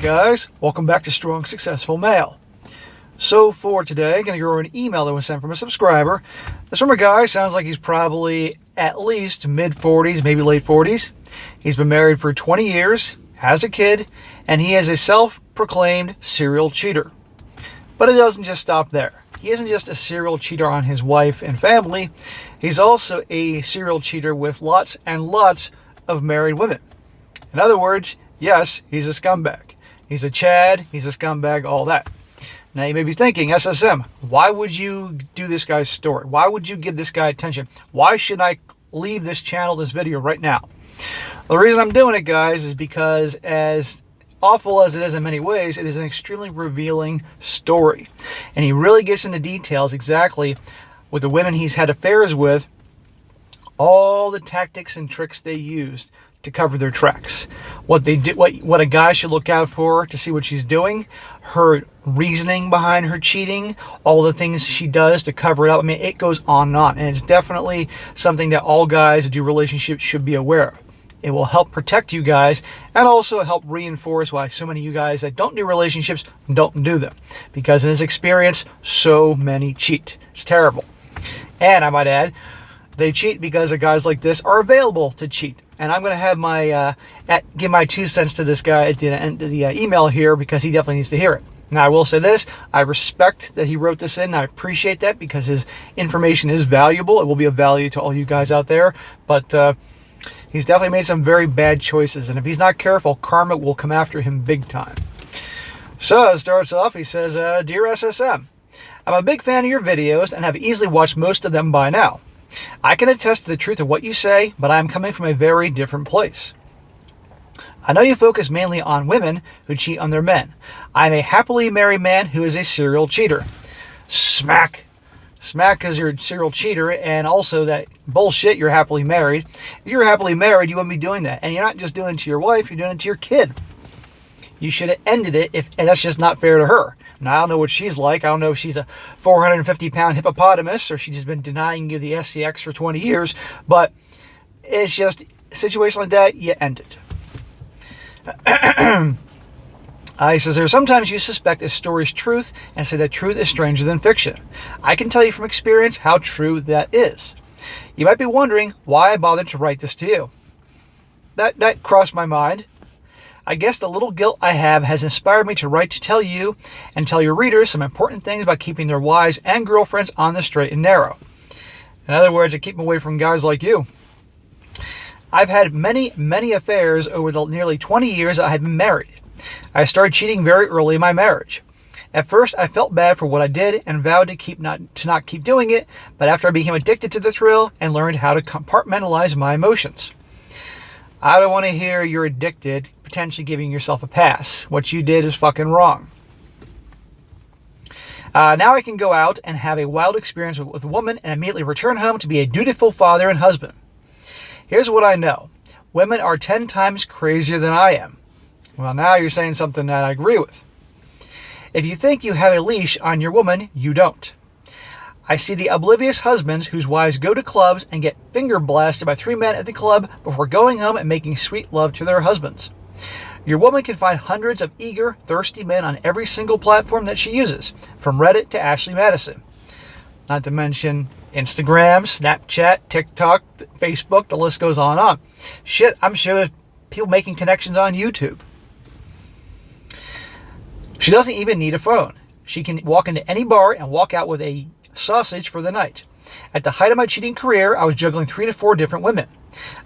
Guys, welcome back to Strong Successful Male. So for today, I'm going to go over an email that was sent from a subscriber. This from a guy, sounds like he's probably at least mid-40s, maybe late 40s. He's been married for 20 years, has a kid, and he is a self-proclaimed serial cheater. But it doesn't just stop there. He isn't just a serial cheater on his wife and family. He's also a serial cheater with lots and lots of married women. In other words, yes, he's a scumbag. He's a Chad, he's a scumbag, all that. Now you may be thinking, SSM, why would you do this guy's story? Why would you give this guy attention? Why should I leave this channel, this video right now? The reason I'm doing it, guys, is because as awful as it is in many ways, it is an extremely revealing story. And he really gets into details exactly with the women he's had affairs with, all the tactics and tricks they used to cover their tracks. What they did, what a guy should look out for to see what she's doing, her reasoning behind her cheating, all the things she does to cover it up. I mean, it goes on and on. And it's definitely something that all guys that do relationships should be aware of. It will help protect you guys and also help reinforce why so many of you guys that don't do relationships don't do them. Because in his experience, so many cheat. It's terrible. And I might add, they cheat because of guys like this are available to cheat. And I'm going to have my give my 2 cents to this guy at the end of the email here because he definitely needs to hear it. Now, I will say this. I respect that he wrote this in. I appreciate that because his information is valuable. It will be of value to all you guys out there. But he's definitely made some very bad choices. And if he's not careful, karma will come after him big time. So it starts off, he says, Dear SSM, I'm a big fan of your videos and have easily watched most of them by now. I can attest to the truth of what you say, but I am coming from a very different place. I know you focus mainly on women who cheat on their men. I'm a happily married man who is a serial cheater. Smack. Smack because you're a serial cheater, and also that bullshit you're happily married. If you're happily married, you wouldn't be doing that. And you're not just doing it to your wife, you're doing it to your kid. You should have ended it, and that's just not fair to her. Now, I don't know what she's like. I don't know if she's a 450-pound hippopotamus or she's just been denying you the SCX for 20 years. But it's just a situation like that, you end it. He says, sometimes you suspect a story's truth and say that truth is stranger than fiction. I can tell you from experience how true that is. You might be wondering why I bothered to write this to you. That crossed my mind. I guess the little guilt I have has inspired me to write to tell you and tell your readers some important things about keeping their wives and girlfriends on the straight and narrow. In other words, to keep them away from guys like you. I've had many, many affairs over the nearly 20 years I have been married. I started cheating very early in my marriage. At first, I felt bad for what I did and vowed to not keep doing it, but after I became addicted to the thrill and learned how to compartmentalize my emotions. I don't want to hear you're addicted, potentially giving yourself a pass. What you did is fucking wrong. Now I can go out and have a wild experience with a woman and immediately return home to be a dutiful father and husband. Here's what I know. Women are 10 times crazier than I am. Well, now you're saying something that I agree with. If you think you have a leash on your woman, you don't. I see the oblivious husbands whose wives go to clubs and get finger blasted by 3 men at the club before going home and making sweet love to their husbands. Your woman can find hundreds of eager, thirsty men on every single platform that she uses, from Reddit to Ashley Madison. Not to mention Instagram, Snapchat, TikTok, Facebook, the list goes on and on. Shit, I'm sure there's people making connections on YouTube. She doesn't even need a phone. She can walk into any bar and walk out with a sausage for the night. At the height of my cheating career, I was juggling 3 to 4 different women.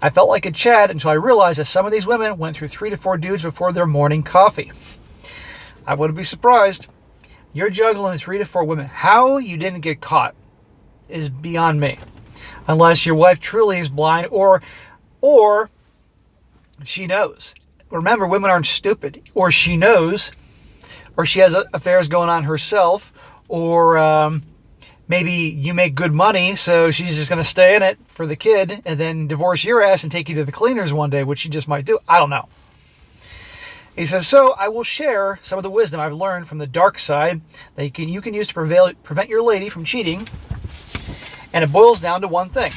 I felt like a Chad until I realized that some of these women went through 3 to 4 dudes before their morning coffee. I wouldn't be surprised. You're juggling 3 to 4 women. How you didn't get caught is beyond me. Unless your wife truly is blind or she knows. Remember, women aren't stupid. Or she knows, or she has affairs going on herself, or maybe you make good money, so she's just going to stay in it for the kid and then divorce your ass and take you to the cleaners one day, which she just might do. I don't know. He says, so I will share some of the wisdom I've learned from the dark side that you can use to prevent your lady from cheating. And it boils down to one thing.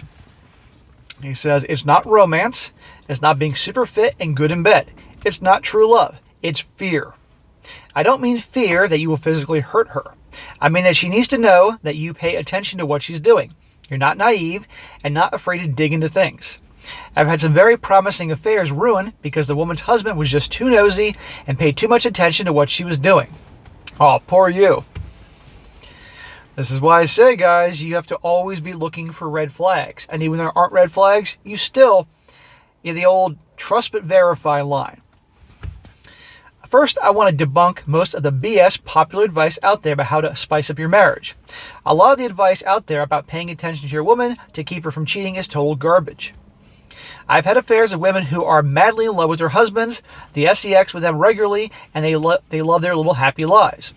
He says, it's not romance. It's not being super fit and good in bed. It's not true love. It's fear. I don't mean fear that you will physically hurt her. I mean that she needs to know that you pay attention to what she's doing. You're not naive and not afraid to dig into things. I've had some very promising affairs ruined because the woman's husband was just too nosy and paid too much attention to what she was doing. Oh, poor you. This is why I say, guys, you have to always be looking for red flags. And even when there aren't red flags, you still get the old trust but verify line. First, I want to debunk most of the BS popular advice out there about how to spice up your marriage. A lot of the advice out there about paying attention to your woman to keep her from cheating is total garbage. I've had affairs with women who are madly in love with their husbands, the sex with them regularly, and they love their little happy lives.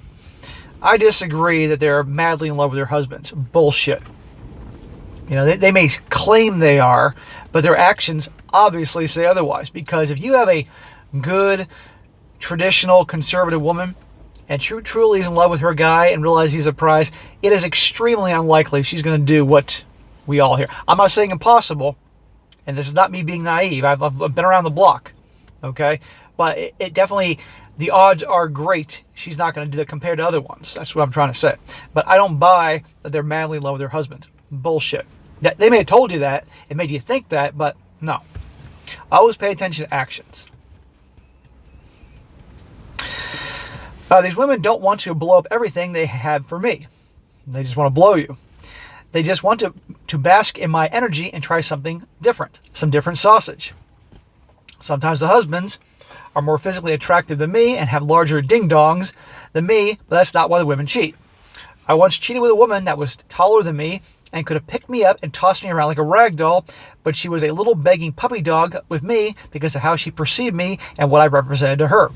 I disagree that they're madly in love with their husbands. Bullshit. You know, they may claim they are, but their actions obviously say otherwise. Because if you have a good, traditional, conservative woman and truly is in love with her guy and realizes he's a prize, it is extremely unlikely she's going to do what we all hear. I'm not saying impossible, and this is not me being naive. I've been around the block, okay? But it definitely, the odds are great she's not going to do that compared to other ones. That's what I'm trying to say. But I don't buy that they're madly in love with their husband. Bullshit. They may have told you that, it made you think that, but no. Always pay attention to actions. These women don't want to blow up everything they have for me. They just want to blow you. They just want to bask in my energy and try something different, some different sausage. Sometimes the husbands are more physically attractive than me and have larger ding-dongs than me, but that's not why the women cheat. I once cheated with a woman that was taller than me and could have picked me up and tossed me around like a rag doll, but she was a little begging puppy dog with me because of how she perceived me and what I represented to her.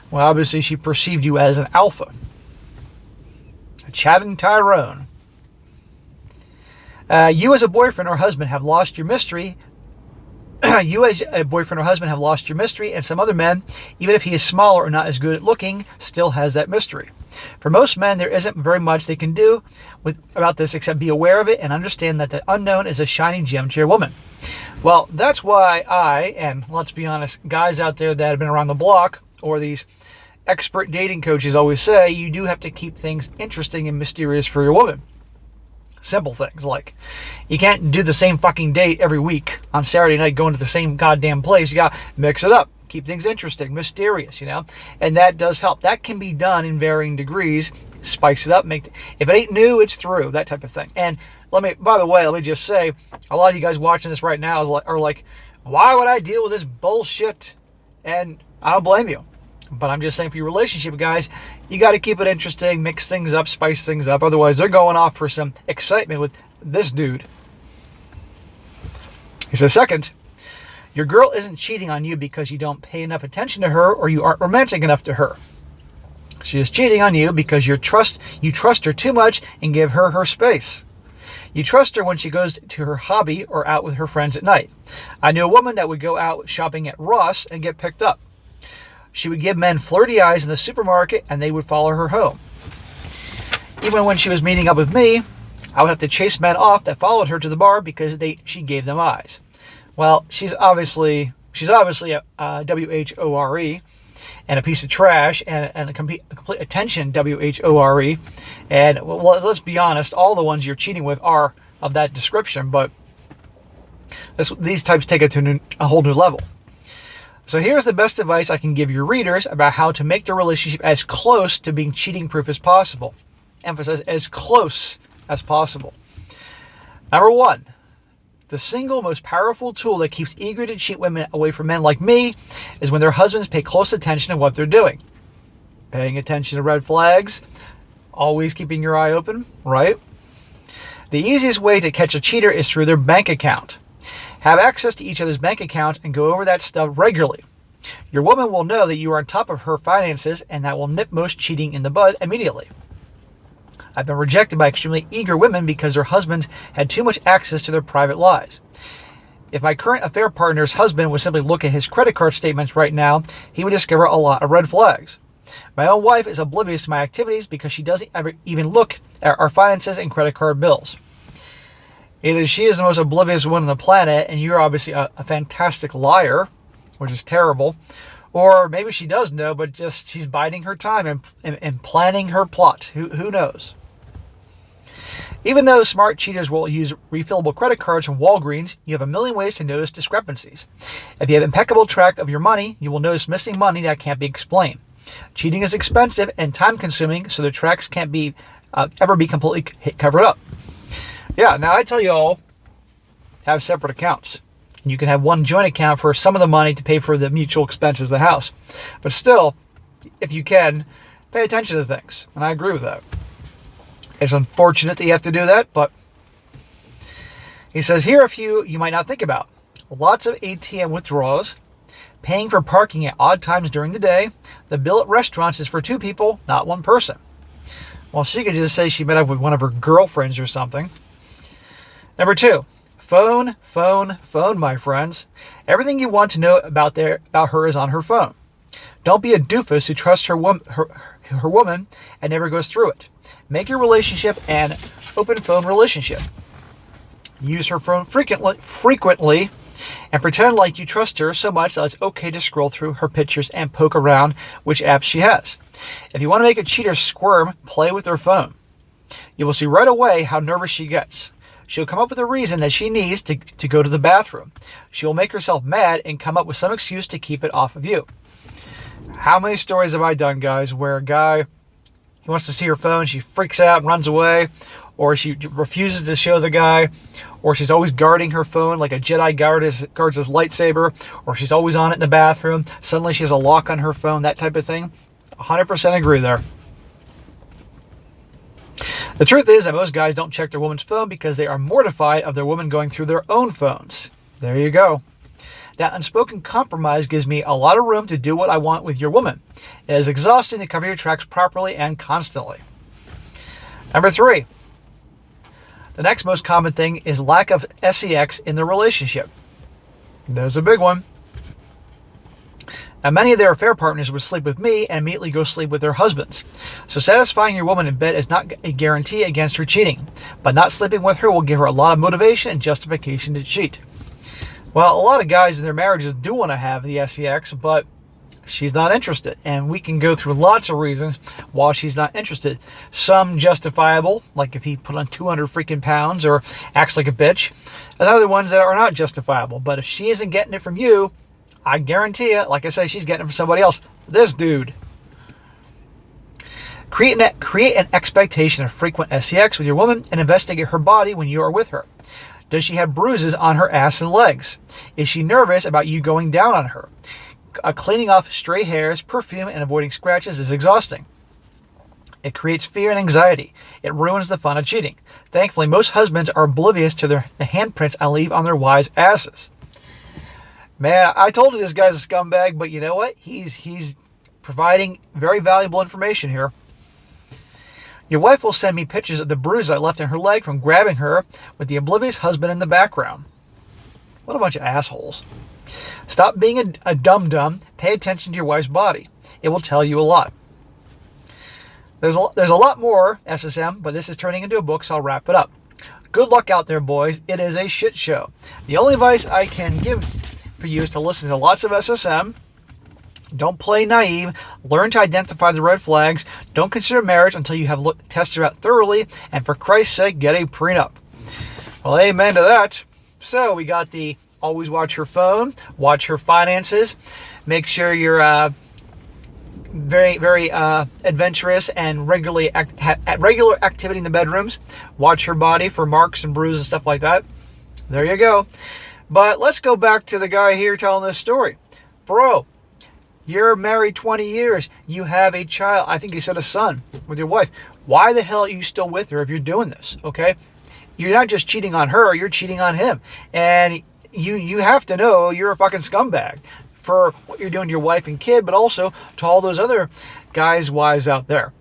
Well, obviously she perceived you as an alpha. A chatting Tyrone. You as a boyfriend or husband have lost your mystery. You as a boyfriend or husband have lost your mystery, and some other men, even if he is smaller or not as good at looking, still has that mystery. For most men, there isn't very much they can do about this except be aware of it and understand that the unknown is a shining gem to your woman. Well, that's why and let's be honest, guys out there that have been around the block, or these expert dating coaches always say, you do have to keep things interesting and mysterious for your woman. Simple things like you can't do the same fucking date every week on Saturday night going to the same goddamn place. You got to mix it up. Keep things interesting, mysterious, you know. And that does help. That can be done in varying degrees. Spice it up. If it ain't new, it's through. That type of thing. And by the way, let me just say, a lot of you guys watching this right now are like, why would I deal with this bullshit? And I don't blame you. But I'm just saying, for your relationship, guys, you got to keep it interesting, mix things up, spice things up. Otherwise, they're going off for some excitement with this dude. He says, second, your girl isn't cheating on you because you don't pay enough attention to her or you aren't romantic enough to her. She is cheating on you because you trust her too much and give her her space. You trust her when she goes to her hobby or out with her friends at night. I knew a woman that would go out shopping at Ross and get picked up. She would give men flirty eyes in the supermarket and they would follow her home. Even when she was meeting up with me, I would have to chase men off that followed her to the bar because she gave them eyes. Well, she's obviously a WHORE and a piece of trash and a complete attention WHORE. And well, let's be honest, all the ones you're cheating with are of that description, but these types take it to a whole new level. So here's the best advice I can give your readers about how to make their relationship as close to being cheating-proof as possible. Emphasize as close as possible. Number one, the single most powerful tool that keeps eager to cheat women away from men like me is when their husbands pay close attention to what they're doing. Paying attention to red flags, always keeping your eye open, right? The easiest way to catch a cheater is through their bank account. Have access to each other's bank account and go over that stuff regularly. Your woman will know that you are on top of her finances, and that will nip most cheating in the bud immediately. I've been rejected by extremely eager women because their husbands had too much access to their private lives. If my current affair partner's husband would simply look at his credit card statements right now, he would discover a lot of red flags. My own wife is oblivious to my activities because she doesn't ever even look at our finances and credit card bills. Either she is the most oblivious woman on the planet, and you're obviously a fantastic liar, which is terrible, Or maybe she does know, but just she's biding her time and planning her plot. Who knows? Even though smart cheaters will use refillable credit cards from Walgreens, you have a million ways to notice discrepancies. If you have impeccable track of your money, you will notice missing money that can't be explained. Cheating is expensive and time-consuming, so the tracks can't be ever be completely covered up. Yeah, now I tell you all, have separate accounts. You can have one joint account for some of the money to pay for the mutual expenses of the house. But still, if you can, pay attention to things. And I agree with that. It's unfortunate that you have to do that, but he says, here are a few you might not think about. Lots of ATM withdrawals, paying for parking at odd times during the day. The bill at restaurants is for two people, not one person. Well, she could just say she met up with one of her girlfriends or something. Number 2. Phone, my friends. Everything you want to know about her is on her phone. Don't be a doofus who trusts her woman and never goes through it. Make your relationship an open phone relationship. Use her phone frequently and pretend like you trust her so much that it's okay to scroll through her pictures and poke around which apps she has. If you want to make a cheater squirm, play with her phone. You will see right away how nervous she gets. She'll come up with a reason that she needs to go to the bathroom. She will make herself mad and come up with some excuse to keep it off of you. How many stories have I done, guys, where a guy, he wants to see her phone, she freaks out and runs away, or she refuses to show the guy, or she's always guarding her phone like a Jedi guards his lightsaber, or she's always on it in the bathroom. Suddenly she has a lock on her phone, that type of thing. 100% agree there. The truth is that most guys don't check their woman's phone because they are mortified of their woman going through their own phones. There you go. That unspoken compromise gives me a lot of room to do what I want with your woman. It is exhausting to cover your tracks properly and constantly. Number 3. The next most common thing is lack of sex in the relationship. There's a big one. Now, many of their affair partners would sleep with me and immediately go sleep with their husbands. So satisfying your woman in bed is not a guarantee against her cheating, but not sleeping with her will give her a lot of motivation and justification to cheat. Well, a lot of guys in their marriages do want to have the sex, but she's not interested. And we can go through lots of reasons why she's not interested. Some justifiable, like if he put on 200 freaking pounds or acts like a bitch. And other ones that are not justifiable. But if she isn't getting it from you, I guarantee you, like I say, she's getting it from somebody else. This dude. Create an expectation of frequent sex with your woman and investigate her body when you are with her. Does she have bruises on her ass and legs? Is she nervous about you going down on her? Cleaning off stray hairs, perfume, and avoiding scratches is exhausting. It creates fear and anxiety. It ruins the fun of cheating. Thankfully, most husbands are oblivious to the handprints I leave on their wives' asses. Man, I told you this guy's a scumbag, but you know what? He's providing very valuable information here. Your wife will send me pictures of the bruise I left in her leg from grabbing her with the oblivious husband in the background. What a bunch of assholes. Stop being a dum-dum. Pay attention to your wife's body. It will tell you a lot. There's a lot more, SSM, but this is turning into a book, so I'll wrap it up. Good luck out there, boys. It is a shit show. The only advice I can give for you is to listen to lots of SSM. Don't play naive. Learn to identify the red flags. Don't consider marriage until you have tested her out thoroughly. And for Christ's sake, get a prenup. Well, amen to that. So we got the always watch her phone, watch her finances, make sure you're very, very adventurous and regular activity in the bedrooms. Watch her body for marks and bruises and stuff like that. There you go. But let's go back to the guy here telling this story. Bro, you're married 20 years. You have a child. I think you said a son with your wife. Why the hell are you still with her if you're doing this? Okay? You're not just cheating on her, you're cheating on him. And you have to know you're a fucking scumbag for what you're doing to your wife and kid, but also to all those other guys' wives out there.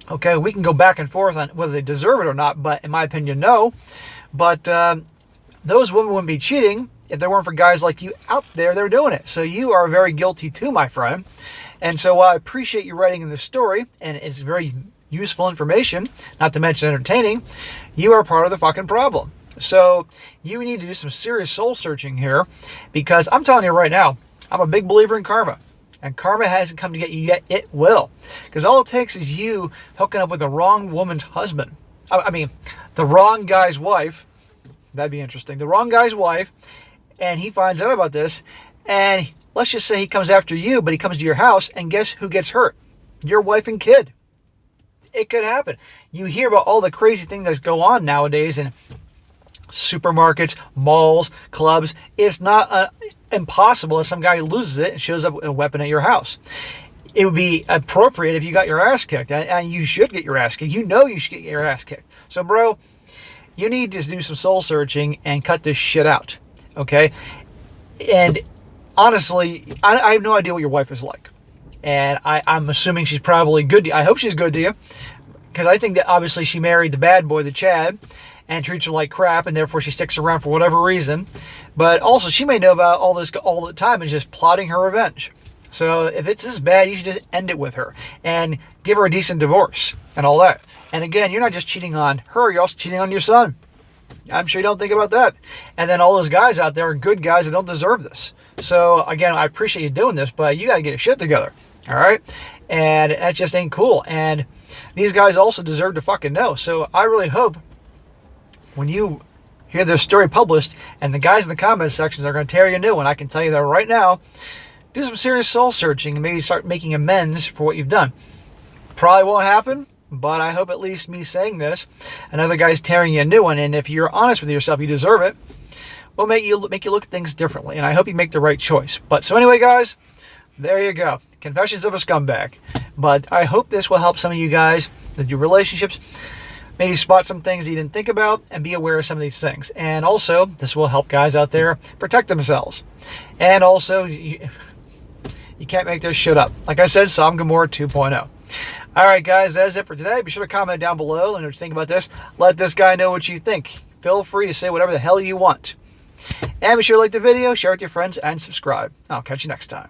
Okay, we can go back and forth on whether they deserve it or not, but in my opinion, no. But those women wouldn't be cheating if there weren't for guys like you out there that are doing it. So you are very guilty too, my friend. And so I appreciate you writing in this story, and it's very useful information, not to mention entertaining. You are part of the fucking problem. So you need to do some serious soul searching here, because I'm telling you right now, I'm a big believer in karma. And karma hasn't come to get you yet. It will. Because all it takes is you hooking up with the wrong woman's husband. I mean, the wrong guy's wife. That'd be interesting. The wrong guy's wife. And he finds out about this. And let's just say he comes after you, but he comes to your house. And guess who gets hurt? Your wife and kid. It could happen. You hear about all the crazy things that go on nowadays in supermarkets, malls, clubs. It's not impossible if some guy loses it and shows up with a weapon at your house. It would be appropriate if you got your ass kicked, and you should get your ass kicked. You know you should get your ass kicked. So, bro, you need to do some soul searching and cut this shit out, okay? And honestly, I have no idea what your wife is like. And I'm assuming she's probably good to you. I hope she's good to you, because I think that obviously she married the bad boy, the Chad, and treats her like crap, and therefore she sticks around for whatever reason. But also, she may know about all this all the time and just plotting her revenge. So if it's this bad, you should just end it with her and give her a decent divorce and all that. And again, you're not just cheating on her, you're also cheating on your son. I'm sure you don't think about that. And then all those guys out there are good guys that don't deserve this. So again, I appreciate you doing this, but you got to get your shit together. All right? And that just ain't cool. And these guys also deserve to fucking know. So I really hope when you hear this story published and the guys in the comment sections are going to tear you a new one, I can tell you that right now, do some serious soul searching and maybe start making amends for what you've done. Probably won't happen, but I hope at least me saying this, another guy's tearing you a new one, and if you're honest with yourself, you deserve it, will make you look at things differently, and I hope you make the right choice. But so anyway, guys, there you go. Confessions of a Scumbag. But I hope this will help some of you guys that do relationships, maybe spot some things you didn't think about and be aware of some of these things. And also, this will help guys out there protect themselves. And also, you can't make this shit up. Like I said, Sodom and Gomorrah 2.0. All right, guys, that's it for today. Be sure to comment down below and what you think about this. Let this guy know what you think. Feel free to say whatever the hell you want. And be sure to like the video, share it with your friends, and subscribe. I'll catch you next time.